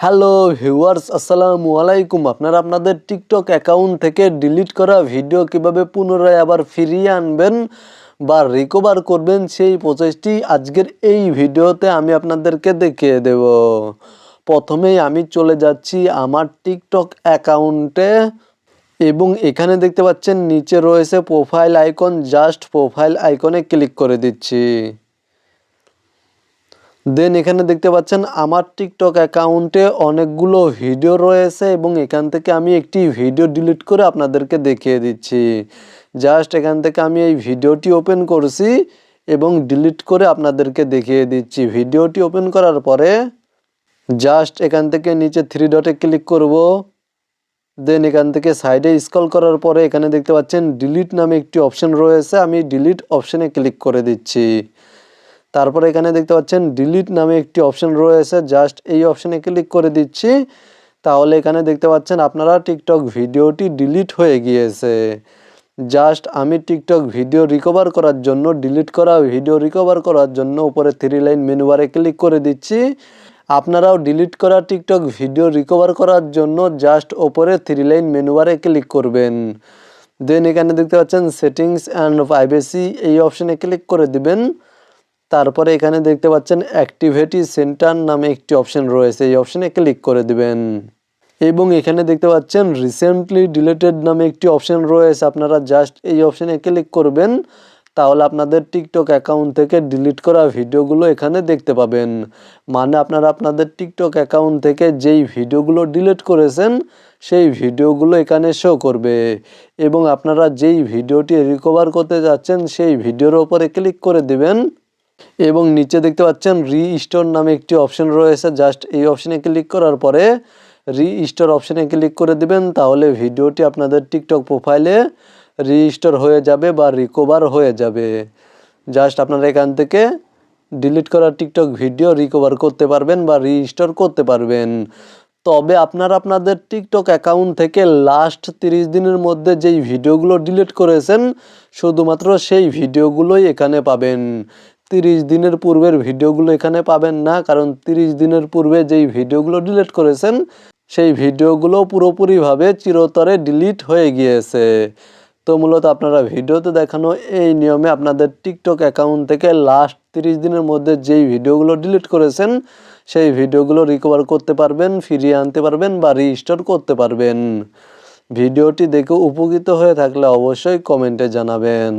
Hello viewers, আসসালামু আলাইকুম। আপনারা আপনাদের টিকটক অ্যাকাউন্ট থেকে ডিলিট করা ভিডিও কিভাবে পুনরায় আবার ফিরিয়ে আনবেন বা রিকভার করবেন, সেই প্রসেসটি আজকের এই ভিডিওতে আমি আপনাদেরকে দেখিয়ে দেব। প্রথমেই আমি চলে যাচ্ছি আমার টিকটক অ্যাকাউন্টে এবং এখানে দেখতে পাচ্ছেন নিচে রয়েছে প্রোফাইল আইকন। জাস্ট প্রোফাইল আইকনে ক্লিক করে দিচ্ছি। দেন এখানে দেখতে পাচ্ছেন আমার টিকটক অ্যাকাউন্টে অনেকগুলো ভিডিও রয়েছে এবং এখান থেকে আমি একটি ভিডিও ডিলিট করে আপনাদেরকে দেখিয়ে দিচ্ছি। জাস্ট এখান থেকে আমি এই ভিডিওটি ওপেন করছি এবং ডিলিট করে আপনাদেরকে দেখিয়ে দিচ্ছি। ভিডিওটি ওপেন করার পরে জাস্ট এখান থেকে নিচে থ্রি ডটে ক্লিক করব। দেন এখান থেকে সাইডে স্ক্রল করার পরে এখানে দেখতে পাচ্ছেন ডিলিট নামে একটি অপশন রয়েছে। আমি ডিলিট অপশনে ক্লিক করে দিচ্ছি। তারপরে এখানে দেখতে পাচ্ছেন ডিলিট নামে একটি অপশন রয়েছে। জাস্ট এই অপশনে ক্লিক করে দিচ্ছি। তাহলে এখানে দেখতে পাচ্ছেন আপনারা টিকটক ভিডিওটি ডিলিট হয়ে গিয়েছে। জাস্ট আমি টিকটক ভিডিও রিকভার করার জন্য, ডিলিট করা ভিডিও রিকভার করার জন্য উপরে থ্রি লাইন মেনু বারে ক্লিক করে দিচ্ছি। আপনারাও ডিলিট করা টিকটক ভিডিও রিকভার করার জন্য জাস্ট ওপরে থ্রি লাইন মেনু বারে ক্লিক করবেন। দেন এখানে দেখতে পাচ্ছেন সেটিংস অ্যান্ড প্রাইভেসি, এই অপশনে ক্লিক করে দিবেন। তারপরে এখানে দেখতে পাচ্ছেন অ্যাক্টিভিটি সেন্টার নামে একটি অপশন রয়েছে, এই অপশনে ক্লিক করে দিবেন। এবং এখানে দেখতে পাচ্ছেন রিসেন্টলি ডিলিটেড নামে একটি অপশন রয়েছে, আপনারা জাস্ট এই অপশনে ক্লিক করবেন। তাহলে আপনাদের টিকটক অ্যাকাউন্ট থেকে ডিলিট করা ভিডিওগুলো এখানে দেখতে পাবেন। মানে আপনারা আপনাদের টিকটক অ্যাকাউন্ট থেকে যেই ভিডিওগুলো ডিলিট করেছেন সেই ভিডিওগুলো এখানে শো করবে এবং আপনারা যেই ভিডিওটি রিকভার করতে যাচ্ছেন সেই ভিডিওর ওপরে ক্লিক করে দিবেন এবং নিচে দেখতে পাচ্ছেন রিস্টোর নামে একটি অপশন রয়েছে। জাস্ট এই অপশনে ক্লিক করার পরে রিস্টোর অপশনে ক্লিক করে দিবেন। তাহলে ভিডিওটি আপনাদের টিকটক প্রোফাইলে রিস্টোর হয়ে যাবে বা রিকভার হয়ে যাবে। জাস্ট আপনারা এখান থেকে ডিলিট করা টিকটক ভিডিও রিকভার করতে পারবেন বা রিস্টোর করতে পারবেন। তবে আপনারা আপনাদের টিকটক অ্যাকাউন্ট থেকে লাস্ট 30 দিনের মধ্যে যেই ভিডিওগুলো ডিলিট করেছেন শুধুমাত্র সেই ভিডিওগুলোই এখানে পাবেন। 30 দিনের পূর্বের ভিডিওগুলো এখানে পাবেন না, কারণ 30 দিনের পূর্বে যেই ভিডিওগুলো ডিলিট করেছেন সেই ভিডিওগুলো পুরোপুরিভাবে চিরতরে ডিলিট হয়ে গিয়েছে। তো মূলত আপনারা ভিডিওতে দেখানো এই নিয়মে আপনাদের টিকটক অ্যাকাউন্ট থেকে লাস্ট 30 দিনের মধ্যে যেই ভিডিওগুলো ডিলিট করেছেন সেই ভিডিওগুলো রিকভার করতে পারবেন, ফিরিয়ে আনতে পারবেন বা রিস্টোর করতে পারবেন। ভিডিওটি দেখে উপকৃত হয়ে থাকলে অবশ্যই কমেন্টে জানাবেন।